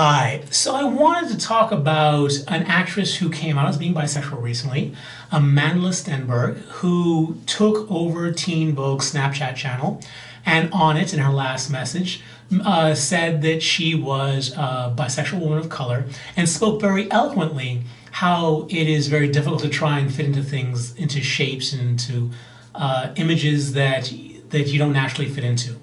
Hi. So I wanted to talk about an actress who came out as being bisexual recently, Amandla Stenberg, who took over Teen Vogue's Snapchat channel, and on it, in her last message, said that she was a bisexual woman of color, and spoke very eloquently how it is very difficult to try and fit into things, into shapes, and into images that you don't naturally fit into.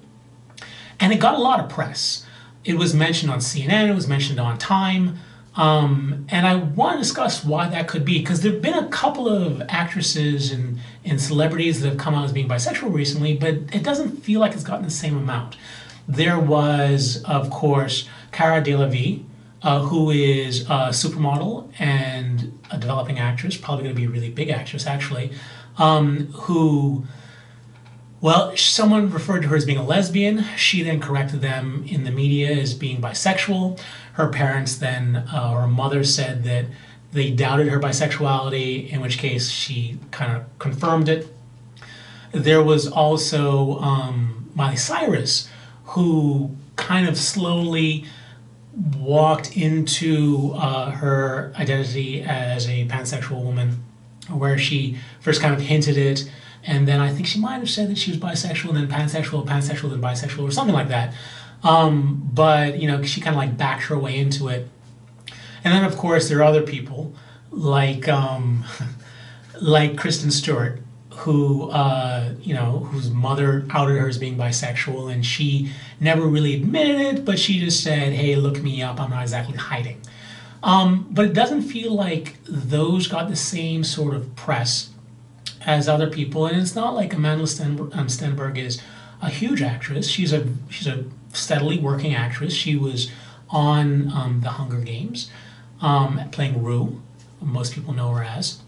And it got a lot of press. It was mentioned on CNN, it was mentioned on Time, and I want to discuss why that could be, because there have been a couple of actresses and celebrities that have come out as being bisexual recently, but it doesn't feel like it's gotten the same amount. There was, of course, Cara Delevingne, who is a supermodel and a developing actress, probably going to be a really big actress actually, who, well, someone referred to her as being a lesbian. She then corrected them in the media as being bisexual. Her parents then, or her mother, said that they doubted her bisexuality, in which case she kind of confirmed it. There was also Miley Cyrus, who kind of slowly walked into her identity as a pansexual woman, where she first kind of hinted it, and then I think she might have said that she was bisexual, and then pansexual, pansexual, then bisexual, or something like that. But you know, she kind of like backed her way into it. And then of course there are other people like like Kristen Stewart, who whose mother outed her as being bisexual, and she never really admitted it, but she just said, "Hey, look me up. I'm not exactly hiding." But it doesn't feel like those got the same sort of press as other people, and it's not like Amandla Stenberg is a huge actress. She's a steadily working actress. She was on The Hunger Games, playing Rue. Most people know her as,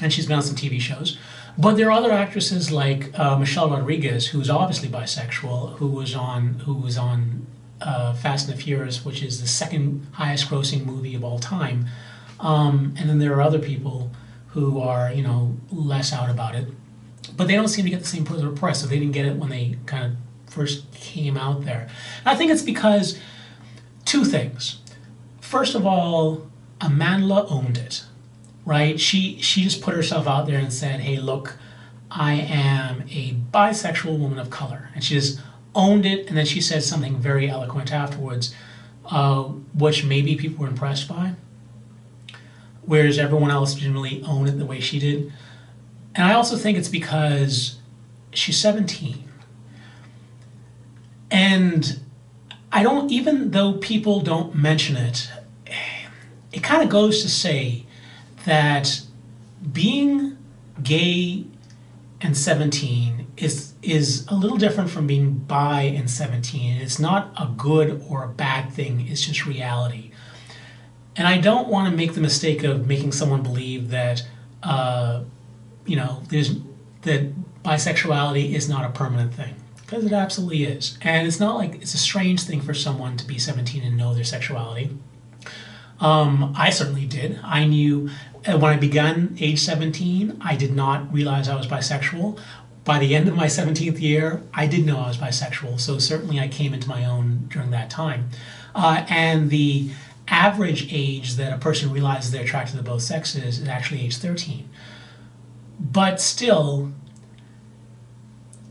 and she's been on some TV shows. But there are other actresses like Michelle Rodriguez, who's obviously bisexual, who was on Fast and the Furious, which is the second highest grossing movie of all time. And then there are other people who are, less out about it. But they don't seem to get the same press, so they didn't get it when they kind of first came out there. And I think it's because two things. First of all, Amandla owned it, right? She just put herself out there and said, "Hey, look, I am a bisexual woman of color." And she just owned it, and then she said something very eloquent afterwards, which maybe people were impressed by, whereas everyone else didn't really own it the way she did. And I also think it's because she's 17. And even though people don't mention it, it kind of goes to say that being gay and 17 is a little different from being bi and 17. It's not a good or a bad thing, it's just reality. And I don't want to make the mistake of making someone believe that, that bisexuality is not a permanent thing, because it absolutely is. And it's not like it's a strange thing for someone to be 17 and know their sexuality. I certainly did. I knew when I began age 17, I did not realize I was bisexual. By the end of my 17th year, I did know I was bisexual. So certainly I came into my own during that time. And the average age that a person realizes they're attracted to both sexes is actually age 13. But still,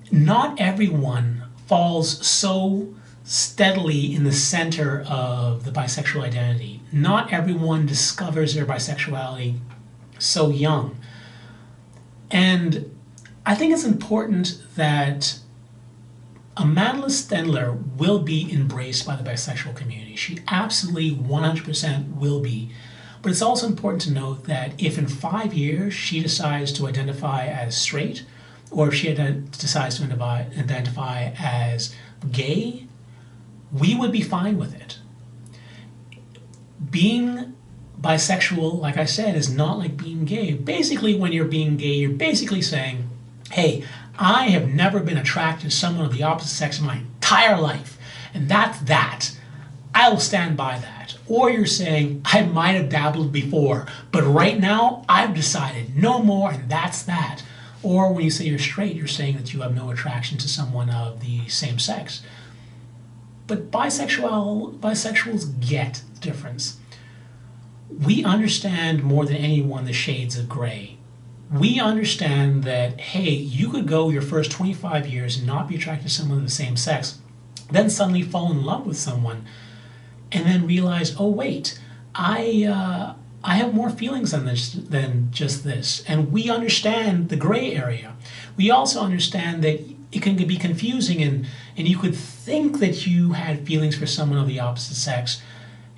not everyone falls so steadily in the center of the bisexual identity. Not everyone discovers their bisexuality so young. And I think it's important that Amandla Stenberg will be embraced by the bisexual community. She absolutely 100% will be. But it's also important to note that if in 5 years she decides to identify as straight, or if she decides to identify as gay, we would be fine with it. Being bisexual, like I said, is not like being gay. Basically, when you're being gay, you're basically saying, "Hey, I have never been attracted to someone of the opposite sex in my entire life, and that's that. I will stand by that." Or you're saying, "I might have dabbled before, but right now I've decided no more, and that's that." Or when you say you're straight, you're saying that you have no attraction to someone of the same sex. But bisexuals get the difference. We understand more than anyone the shades of gray. We understand that, hey, you could go your first 25 years and not be attracted to someone of the same sex, then suddenly fall in love with someone, and then realize, oh wait, I have more feelings than just this. And we understand the gray area. We also understand that it can be confusing, and you could think that you had feelings for someone of the opposite sex,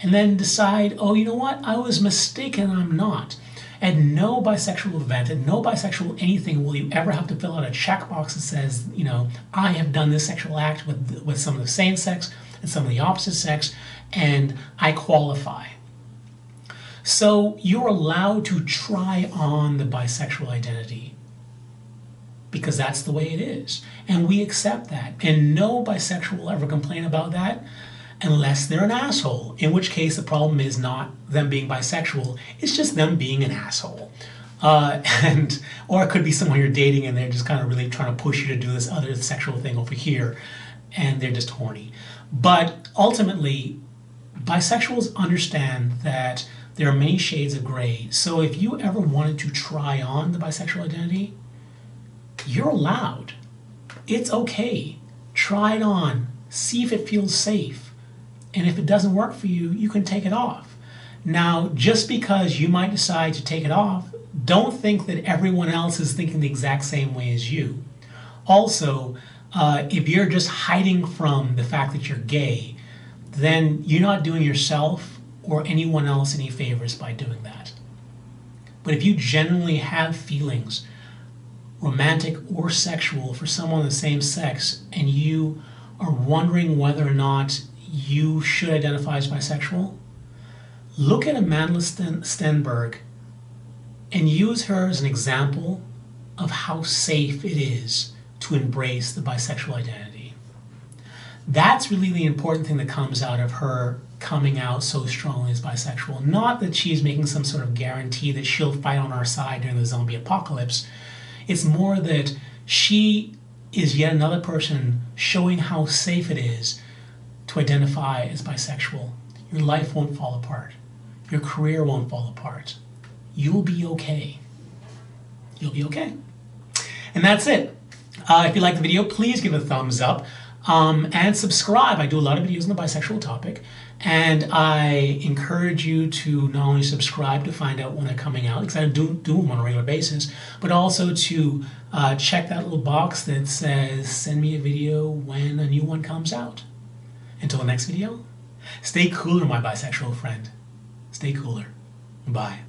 and then decide, oh, you know what, I was mistaken, I'm not. At no bisexual event, at no bisexual anything will you ever have to fill out a checkbox that says, you know, I have done this sexual act with some of the same sex and some of the opposite sex, and I qualify. So you're allowed to try on the bisexual identity because that's the way it is. And we accept that. And no bisexual will ever complain about that unless they're an asshole, in which case the problem is not them being bisexual, it's just them being an asshole. Or it could be someone you're dating and they're just kind of really trying to push you to do this other sexual thing over here, and they're just horny. But ultimately, bisexuals understand that there are many shades of gray. So if you ever wanted to try on the bisexual identity, you're allowed. It's okay. Try it on. See if it feels safe. And if it doesn't work for you, you can take it off. Now, just because you might decide to take it off, don't think that everyone else is thinking the exact same way as you. Also, if you're just hiding from the fact that you're gay, then you're not doing yourself or anyone else any favors by doing that. But if you genuinely have feelings, romantic or sexual, for someone of the same sex, and you are wondering whether or not you should identify as bisexual, look at Amandla Stenberg and use her as an example of how safe it is to embrace the bisexual identity. That's really the important thing that comes out of her coming out so strongly as bisexual. Not that she's making some sort of guarantee that she'll fight on our side during the zombie apocalypse. It's more that she is yet another person showing how safe it is to identify as bisexual. Your life won't fall apart. Your career won't fall apart. You'll be okay. You'll be okay. And that's it. If you like the video, please give it a thumbs up and subscribe. I do a lot of videos on the bisexual topic, and I encourage you to not only subscribe to find out when they're coming out, because I do them on a regular basis, but also to check that little box that says send me a video when a new one comes out. Until the next video, stay cooler, my bisexual friend. Stay cooler. Bye.